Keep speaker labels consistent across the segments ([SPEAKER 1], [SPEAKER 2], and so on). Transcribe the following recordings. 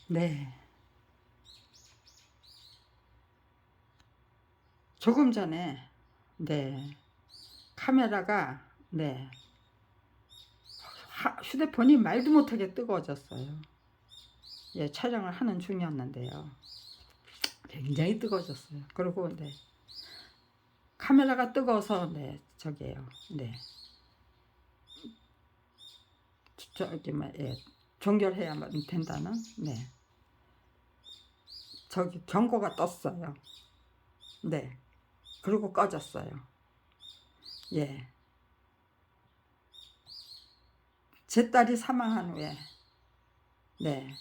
[SPEAKER 1] 네. 조금 전에 네. 카메라가 네. 휴대폰이 말도 못하게 뜨거워졌어요. 예, 촬영을 하는 중이었는데요. 굉장히 뜨거워졌어요. 그리고 네. 카메라가 뜨거워서 네, 저기에요. 네. 저기 뭐 예. 종결해야만 된다는 네. 저기 경고가 떴어요. 네. 그리고 꺼졌어요. 예. 제 딸이 사망한 후에 네.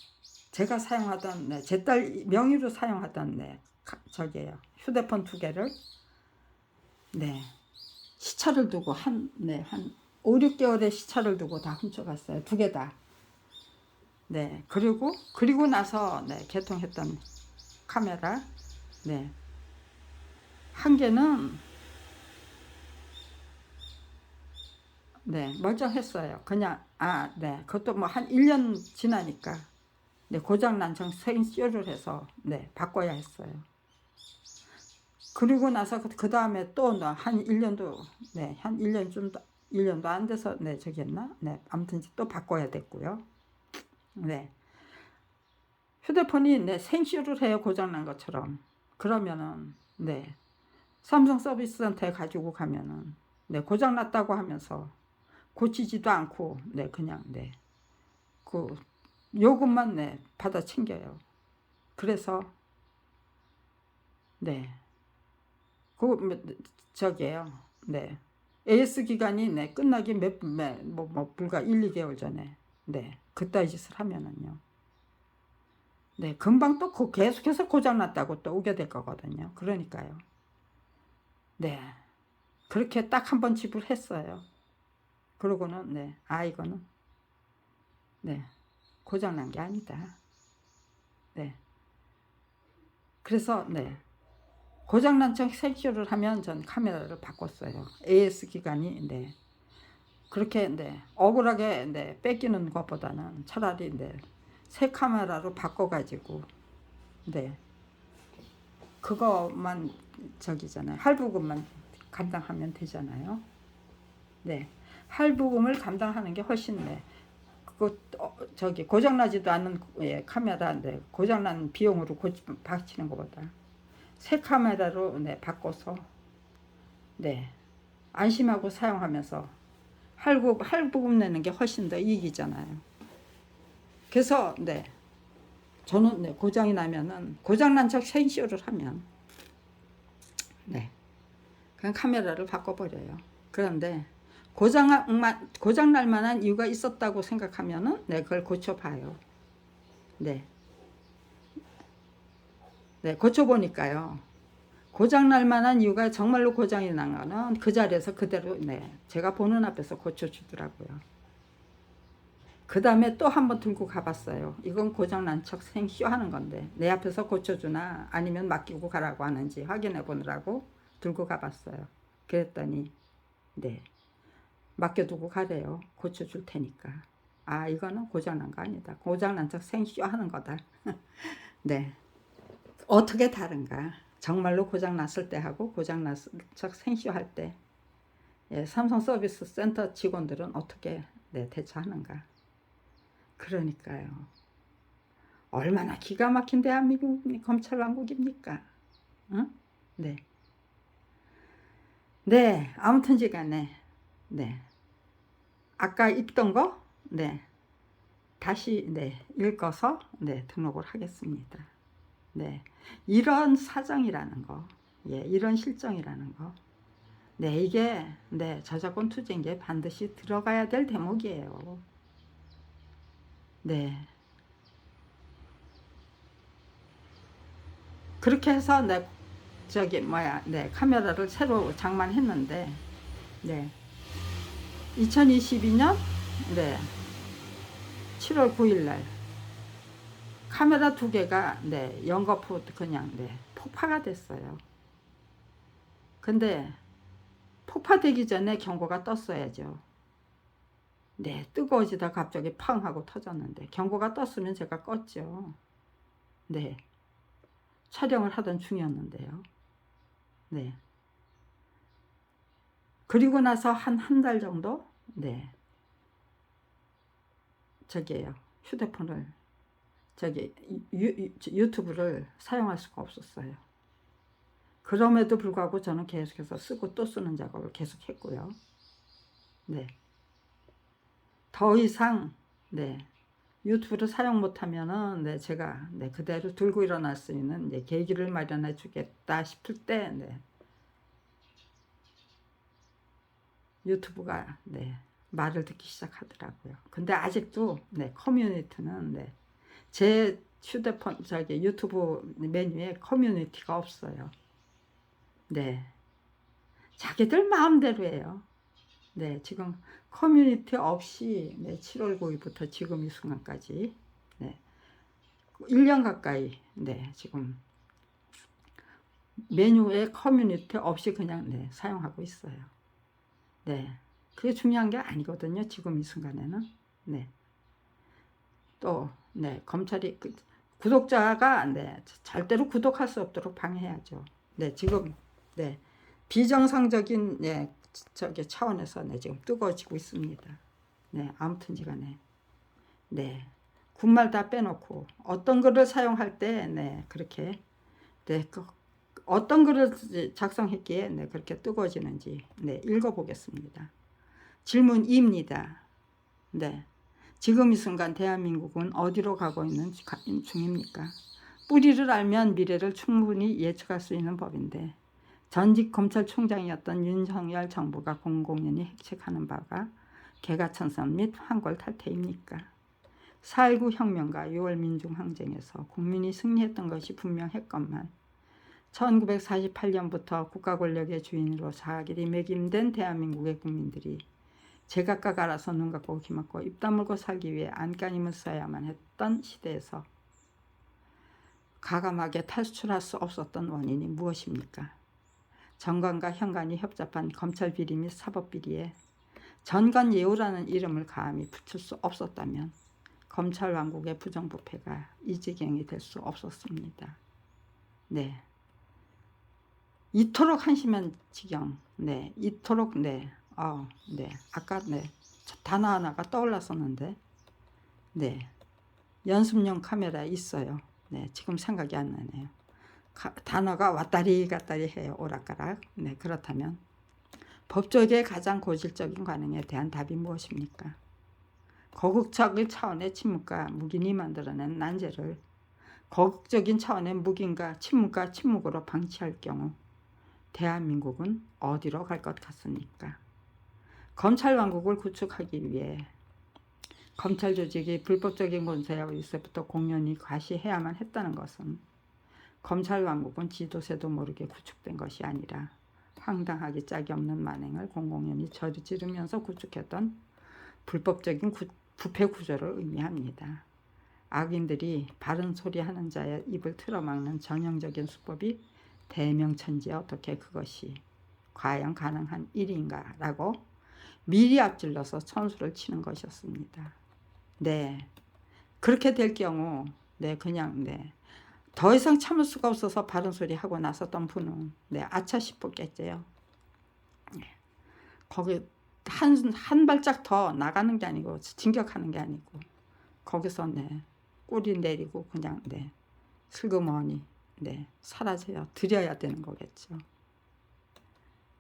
[SPEAKER 1] 제가 사용하던 네. 제 딸 명의로 사용하던 네. 저기에요. 휴대폰 2개를 네. 시차를 두고 한 5, 6개월의 시차를 두고 다 훔쳐갔어요. 2개 다. 네. 그리고 나서 네. 개통했던 카메라 네. 한 개는 네. 멀쩡했어요. 그냥 네. 그것도 뭐 한 1년 지나니까 네. 고장난 정 생쇼를 해서 네. 바꿔야 했어요. 그리고 나서 그 다음에 또 한 1년도 네. 한 1년 좀 1년도 안 돼서 네. 저기 했나? 네. 아무튼 또 바꿔야 됐고요. 네. 휴대폰이 네. 생쇼를 해요. 고장난 것처럼. 그러면은 네. 삼성 서비스 센터에 가지고 가면은 네. 고장났다고 하면서 고치지도 않고 네. 그냥 네. 그 요금만 네. 받아 챙겨요. 그래서 네. 저기에요. 네. AS 기간이 네. 끝나기 불과 1, 2개월 전에 네. 그따위 짓을 하면은요. 네. 금방 또 계속해서 고장났다고 또 오게 될 거거든요. 그러니까요. 네. 그렇게 딱 한 번 지불했어요. 그러고는 네. 이거는 네. 고장난 게 아니다. 네. 그래서 네. 고장난 척 생쇼를 하면 전 카메라를 바꿨어요. AS 기간이 네. 그렇게 네. 억울하게 네. 뺏기는 것보다는 차라리 네. 새 카메라로 바꿔가지고 네. 그거만 저기잖아요. 할부금만 감당하면 되잖아요. 네. 할부금을 감당하는 게 훨씬 네. 그거 저기 고장나지도 않는 예, 카메라인데 고장난 비용으로 바치는 것보다 새 카메라로 네, 바꿔서 네. 안심하고 사용하면서 할부금 내는 게 훨씬 더 이익이잖아요. 그래서 네. 저는 네, 고장이 나면은 고장난 척 생쇼를 하면 네. 그냥 카메라를 바꿔버려요. 그런데 고장날 만한 이유가 있었다고 생각하면은 네, 그걸 고쳐봐요. 네. 네, 고쳐보니까요. 고장날 만한 이유가 정말로 고장이 난 거는 그 자리에서 그대로 네, 제가 보는 앞에서 고쳐주더라고요. 그 다음에 또 한 번 들고 가봤어요. 이건 고장난 척 생쇼 하는 건데 내 앞에서 고쳐주나 아니면 맡기고 가라고 하는지 확인해 보느라고 들고 가봤어요. 그랬더니 네, 맡겨두고 가래요. 고쳐줄 테니까. 이거는 고장난 거 아니다. 고장난 척 생쇼 하는 거다. 네. 어떻게 다른가? 정말로 고장났을 때 하고 고장났을 척 생쇼 할 때. 예, 삼성 서비스 센터 직원들은 어떻게 네, 대처하는가? 그러니까요. 얼마나 기가 막힌 대한민국 검찰 왕국입니까? 응? 네. 네, 아무튼지간에 네. 아까 읽던 거 네. 다시 네, 읽어서 네, 등록을 하겠습니다. 네. 이런 사정이라는 거. 예, 이런 실정이라는 거. 네, 이게 네, 저작권 투쟁에 반드시 들어가야 될 대목이에요. 네. 그렇게 해서 네, 네, 카메라를 새로 장만했는데 네. 2022년 네. 7월 9일 날 카메라 2개가 네, 연거푸 그냥 네, 폭파가 됐어요. 근데 폭파되기 전에 경고가 떴어야죠. 네, 뜨거워지다 갑자기 팡 하고 터졌는데 경고가 떴으면 제가 껐죠. 네, 촬영을 하던 중이었는데요. 네. 그리고 나서 한 달 정도, 네, 저기에요. 휴대폰을, 저기, 유튜브를 사용할 수가 없었어요. 그럼에도 불구하고 저는 계속해서 쓰고 또 쓰는 작업을 계속 했고요. 네. 더 이상, 네, 유튜브를 사용 못하면은, 네, 제가, 네, 그대로 들고 일어날 수 있는, 이제 계기를 마련해 주겠다 싶을 때, 네, 유튜브가, 네, 말을 듣기 시작하더라고요. 근데 아직도, 네, 커뮤니티는, 네, 제 휴대폰, 저기 유튜브 메뉴에 커뮤니티가 없어요. 네, 자기들 마음대로 해요. 네, 지금 커뮤니티 없이, 네, 7월 9일부터 지금 이 순간까지, 네, 1년 가까이, 네, 지금 메뉴에 커뮤니티 없이 그냥, 네, 사용하고 있어요. 네, 그게 중요한 게 아니거든요. 지금 이 순간에는. 네, 또, 네, 검찰이 구독자가, 네, 절대로 구독할 수 없도록 방해해야죠. 네, 지금, 네, 비정상적인, 네, 저기 차원에서, 네, 지금 뜨거워지고 있습니다. 네, 아무튼지 간에, 네, 군말 다 빼놓고 어떤 글을 사용할 때, 네, 그렇게, 네, 어떤 글을 작성했기에, 네, 그렇게 뜨거워지는지, 네, 읽어보겠습니다. 질문 2입니다. 네, 지금 이 순간 대한민국은 어디로 가고 있는 중입니까? 뿌리를 알면 미래를 충분히 예측할 수 있는 법인데, 전직 검찰총장이었던 윤석열 정부가 공공연히 핵책하는 바가 개가천선 및 황골탈퇴입니까? 4.19 혁명과 6월 민중항쟁에서 국민이 승리했던 것이 분명했건만 1948년부터 국가 권력의 주인으로 자기들이 매김된 대한민국의 국민들이 제각각 알아서 눈 감고 귀 막고 입 다물고 살기 위해 안간힘을 써야만 했던 시대에서 가감하게 탈출할 수 없었던 원인이 무엇입니까? 정관과 현관이 협잡한 검찰 비리 및 사법 비리에 전관 예우라는 이름을 감히 붙일 수 없었다면 검찰 왕국의 부정부패가 이 지경이 될 수 없었습니다. 네, 이토록 한심한 지경, 네, 이토록, 네, 네, 아까, 네, 단어 하나가 떠올랐었는데, 네, 연습용 카메라 있어요. 네, 지금 생각이 안 나네요. 단어가 왔다리 갔다리 해요. 오락가락. 네, 그렇다면 법조계의 가장 고질적인 관행에 대한 답이 무엇입니까? 거국적인 차원의 침묵과 묵인이 만들어낸 난제를 거국적인 차원의 묵인과 침묵과 침묵으로 방치할 경우 대한민국은 어디로 갈 것 같습니까? 검찰 왕국을 구축하기 위해 검찰 조직이 불법적인 권세와 일세부터 공연히 과시해야만 했다는 것은 검찰 왕국은 지도새도 모르게 구축된 것이 아니라 황당하기 짝이 없는 만행을 공공연히 저지르면서 구축했던 불법적인 부패 구조를 의미합니다. 악인들이 바른 소리 하는 자의 입을 틀어막는 전형적인 수법이 대명천지에 어떻게 그것이 과연 가능한 일인가 라고 미리 앞질러서 천수를 치는 것이었습니다. 네, 그렇게 될 경우, 네, 그냥, 네, 더 이상 참을 수가 없어서 바른 소리 하고 나섰던 분은, 네, 아차 싶었겠지요. 네, 거기 한 발짝 더 나가는 게 아니고 진격하는 게 아니고 거기서, 네, 꼬리 내리고 그냥, 네, 슬그머니, 네, 사라져야 드려야 되는 거겠죠.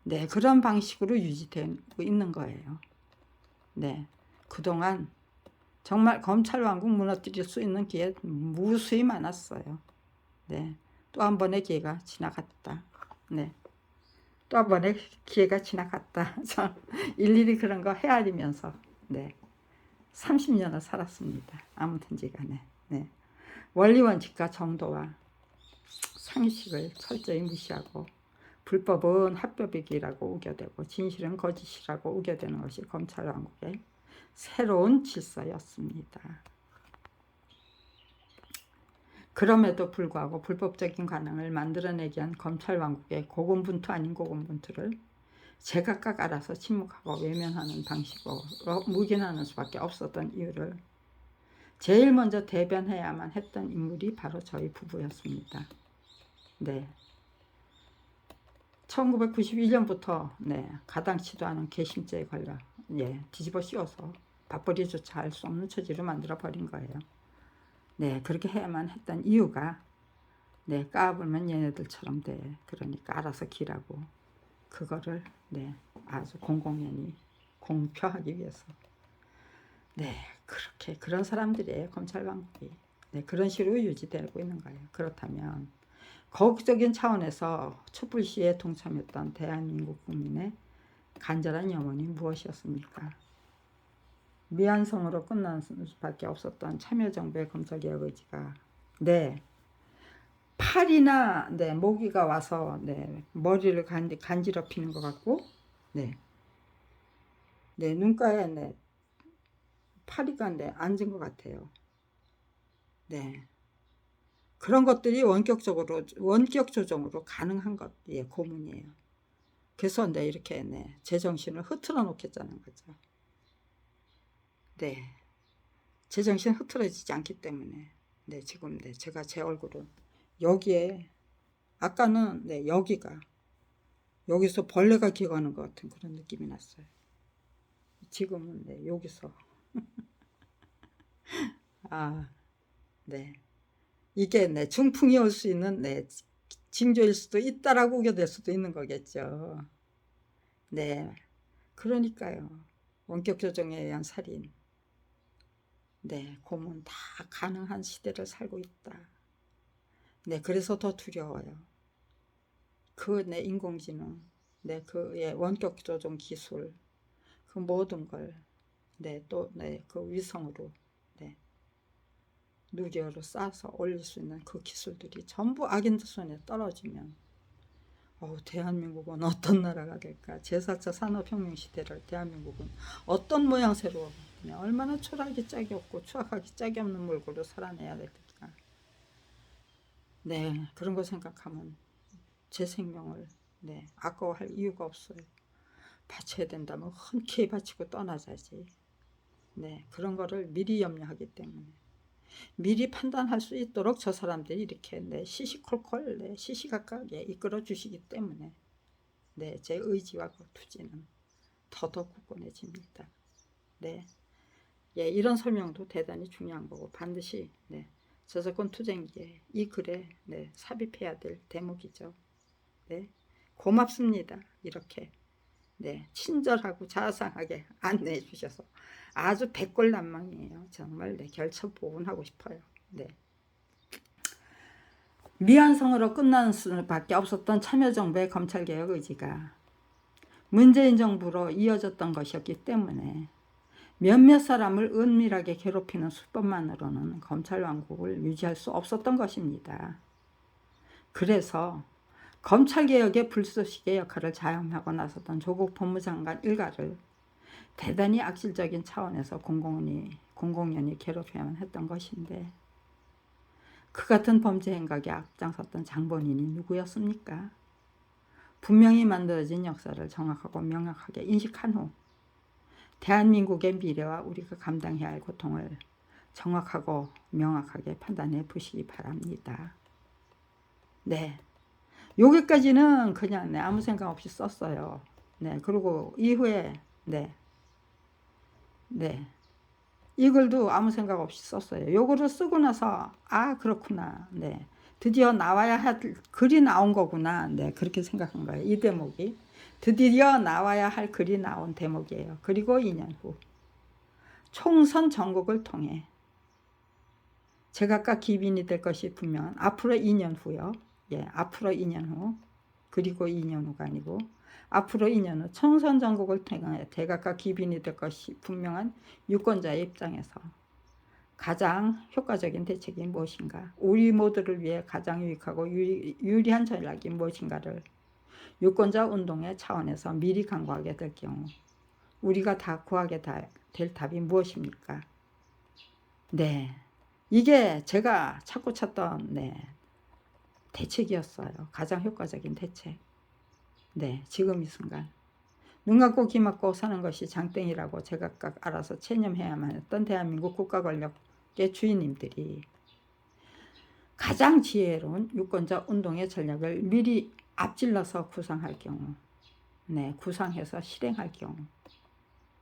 [SPEAKER 1] 네, 그런 방식으로 유지되고 있는 거예요. 네, 그동안 정말 검찰 왕국 무너뜨릴 수 있는 기회 무수히 많았어요. 네, 또 한 번의 기회가 지나갔다. 네, 또 한 번의 기회가 지나갔다. 저 일일이 그런 거 헤아리면서, 네, 30년을 살았습니다. 아무튼지 간에. 네, 원리 원칙과 정도와 상식을 철저히 무시하고 불법은 합법이라고 우겨대고 진실은 거짓이라고 우겨대는 것이 검찰 왕국의 새로운 질서였습니다. 그럼에도 불구하고 불법적인 관행을 만들어내기 위한 검찰 왕국의 고군분투 아닌 고군분투를 제각각 알아서 침묵하고 외면하는 방식으로 묵인하는 수밖에 없었던 이유를 제일 먼저 대변해야만 했던 인물이 바로 저희 부부였습니다. 네. 1991년부터 네, 가당치도 않은 괘씸죄에 걸려 뒤집어 씌워서 밥벌이조차 할 수 없는 처지로 만들어 버린 거예요. 네, 그렇게 해야만 했던 이유가 네, 까불면 얘네들처럼 돼. 그러니까 알아서 기라고. 그거를 네, 아주 공공연히 공표하기 위해서 네, 그렇게 그런 사람들이에요. 검찰 방법이. 네, 그런 식으로 유지되고 있는 거예요. 그렇다면 거국적인 차원에서 촛불 시위에 동참했던 대한민국 국민의 간절한 염원이 무엇이었습니까? 미완성으로 끝날 수밖에 없었던 참여정부의 검찰개혁 의지가 네, 팔이나 네, 모기가 와서 네, 머리를 간지럽히는 것 같고 네, 네 눈가에 네, 파리가 네, 앉은 것 같아요. 네. 그런 것들이 원격 조정으로 가능한 것, 예, 고문이에요. 그래서 네, 이렇게 네, 제정신을 흐트러 놓겠다는 거죠. 네. 제정신 흐트러지지 않기 때문에 네, 지금 네, 제가 제 얼굴은 여기에 아까는 네, 여기서 벌레가 기어가는 것 같은 그런 느낌이 났어요. 지금은 네, 여기서 아, 네. 이게 네, 중풍이 올 수 있는 네, 징조일 수도 있다라고 우겨댈 수도 있는 거겠죠. 네, 그러니까요. 원격 조정에 의한 살인, 네, 고문 다 가능한 시대를 살고 있다. 네, 그래서 더 두려워요. 그 네, 인공지능, 네, 그 예, 원격 조정 기술, 그 모든 걸, 네, 또 네, 그 위성으로, 네, 누리어로 쌓아서 올릴 수 있는 그 기술들이 전부 악인들 손에 떨어지면 대한민국은 어떤 나라가 될까? 제4차 산업혁명 시대를 대한민국은 어떤 모양새로 얼마나 초라하기 짝이 없고 추악하기 짝이 없는 몰골로 살아내야 될까? 네, 그런 거 생각하면 제 생명을 네, 아까워할 이유가 없어요. 바쳐야 된다면 흔쾌히 바치고 떠나자지. 네, 그런 거를 미리 염려하기 때문에 미리 판단할 수 있도록 저 사람들이 이렇게 네, 시시콜콜 네, 시시각각에 이끌어 주시기 때문에 네, 제 의지와 그 투지는 더더욱 굳건해집니다. 네, 예, 이런 설명도 대단히 중요한 거고 반드시 네, 저작권 투쟁기에 이 글에 네, 삽입해야 될 대목이죠. 네, 고맙습니다. 이렇게 네, 친절하고 자상하게 안내해 주셔서 아주 백골난망이에요. 정말 네, 결첩보훈하고 싶어요. 네. 미완성으로 끝나는 수밖에 없었던 참여정부의 검찰개혁 의지가 문재인 정부로 이어졌던 것이었기 때문에 몇몇 사람을 은밀하게 괴롭히는 수법만으로는 검찰 왕국을 유지할 수 없었던 것입니다. 그래서 검찰개혁의 불쏘시개 역할을 자임하고 나섰던 조국 법무장관 일가를 대단히 악질적인 차원에서 공공연히 괴롭혀야만 했던 것인데 그 같은 범죄 행각에 앞장섰던 장본인이 누구였습니까? 분명히 만들어진 역사를 정확하고 명확하게 인식한 후 대한민국의 미래와 우리가 감당해야 할 고통을 정확하고 명확하게 판단해 보시기 바랍니다. 네, 여기까지는 그냥 네, 아무 생각 없이 썼어요. 네, 그리고 이후에 네, 이 글도 아무 생각 없이 썼어요. 요거를 쓰고 나서 그렇구나. 네, 드디어 나와야 할 글이 나온 거구나. 네, 그렇게 생각한 거예요. 이 대목이 드디어 나와야 할 글이 나온 대목이에요. 그리고 2년 후 총선 전국을 통해 제각각 기빈이 될 것이 분명한 앞으로 2년 후요. 예, 앞으로 2년 후 그리고 2년 후가 아니고 앞으로 2년 후 총선 전국을 통해 제각각 기빈이 될 것이 분명한 유권자의 입장에서 가장 효과적인 대책이 무엇인가, 우리 모두를 위해 가장 유익하고 유리한 전략이 무엇인가를 유권자 운동의 차원에서 미리 강구하게 될 경우 우리가 다 구하게 될 답이 무엇입니까? 네, 이게 제가 찾고 찾던 네, 대책이었어요. 가장 효과적인 대책. 네, 지금 이 순간 눈 감고 귀 막고 사는 것이 장땡이라고 제각각 알아서 체념해야만 했던 대한민국 국가 권력 주인님들이 가장 지혜로운 유권자 운동의 전략을 미리 앞질러서 구상할 경우, 네, 구상해서 실행할 경우,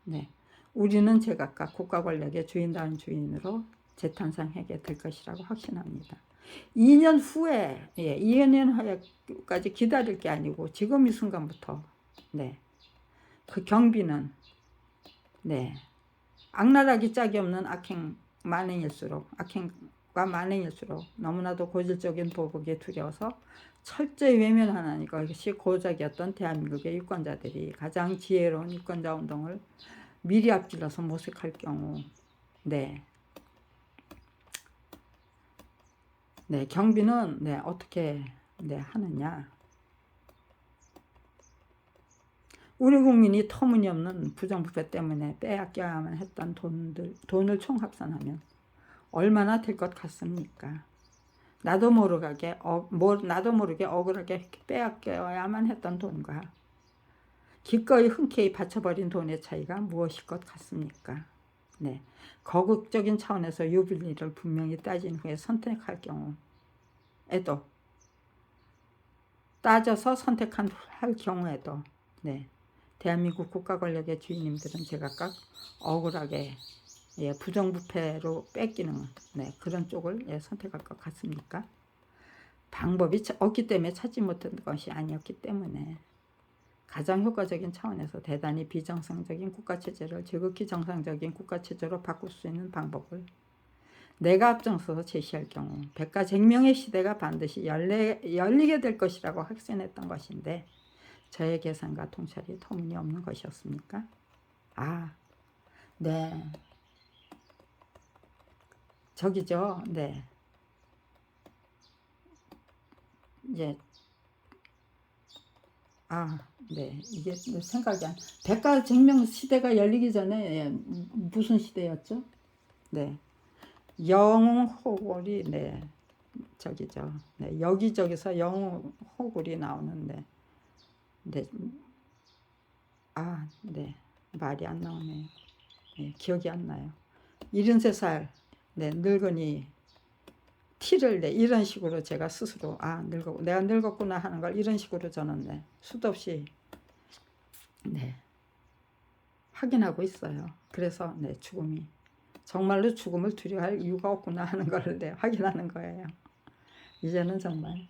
[SPEAKER 1] 네, 우리는 제각각 국가 권력의 주인다운 주인으로 재탄생하게 될 것이라고 확신합니다. 2년 후에, 2년 후에까지 기다릴 게 아니고 지금 이 순간부터, 네, 그 경비는, 네, 악랄하기 짝이 없는 악행과 만행일수록 너무나도 고질적인 보복에 두려워서 철저히 외면하는 것이 고작이었던 대한민국의 유권자들이 가장 지혜로운 유권자 운동을 미리 앞질러서 모색할 경우, 네, 경비는 어떻게 하느냐. 우리 국민이 터무니없는 부정부패 때문에 빼앗겨야만 했던 돈을 총합산하면 얼마나 될 것 같습니까? 나도 모르게 억울하게 빼앗겨야만 했던 돈과 기꺼이 흔쾌히 바쳐버린 돈의 차이가 무엇일 것 같습니까? 네, 거국적인 차원에서 유불리를 분명히 따진 후에 선택할 경우에도, 따져서 할 경우에도, 네, 대한민국 국가 권력의 주인님들은 제각각 억울하게 부정부패로 뺏기는 그런 쪽을 선택할 것 같습니까? 방법이 없기 때문에 찾지 못한 것이 아니었기 때문에 가장 효과적인 차원에서 대단히 비정상적인 국가체제를 지극히 정상적인 국가체제로 바꿀 수 있는 방법을 내가 앞장서서 제시할 경우 백가쟁명의 시대가 반드시 열리게 될 것이라고 확신했던 것인데 저의 계산과 통찰이 터무니없는 것이었습니까? 네. 저기죠. 네. 이제 네. 이게 생각이 안. 백가쟁명 시대가 열리기 전에 무슨 시대였죠? 네. 영웅호굴이 저기죠. 네. 여기저기서 영웅호굴이 나오는데 네. 네. 말이 안 나오네요. 네. 기억이 안 나요. 73살 늙은이 티를 이런 식으로 제가 스스로 내가 늙었구나 하는 걸 이런 식으로 저는 수도 없이 확인하고 있어요. 그래서 정말로 죽음을 두려워할 이유가 없구나 하는 걸 확인하는 거예요. 이제는 정말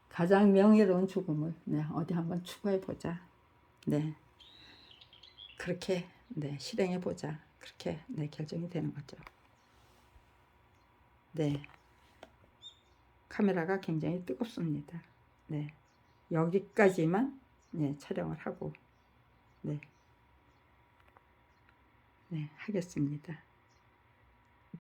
[SPEAKER 1] 가장 명예로운 죽음을 어디 한번 추구해 보자. 그렇게 실행해 보자. 그렇게 결정이 되는 거죠. 카메라가 굉장히 뜨겁습니다. 여기까지만 촬영을 하고 하겠습니다.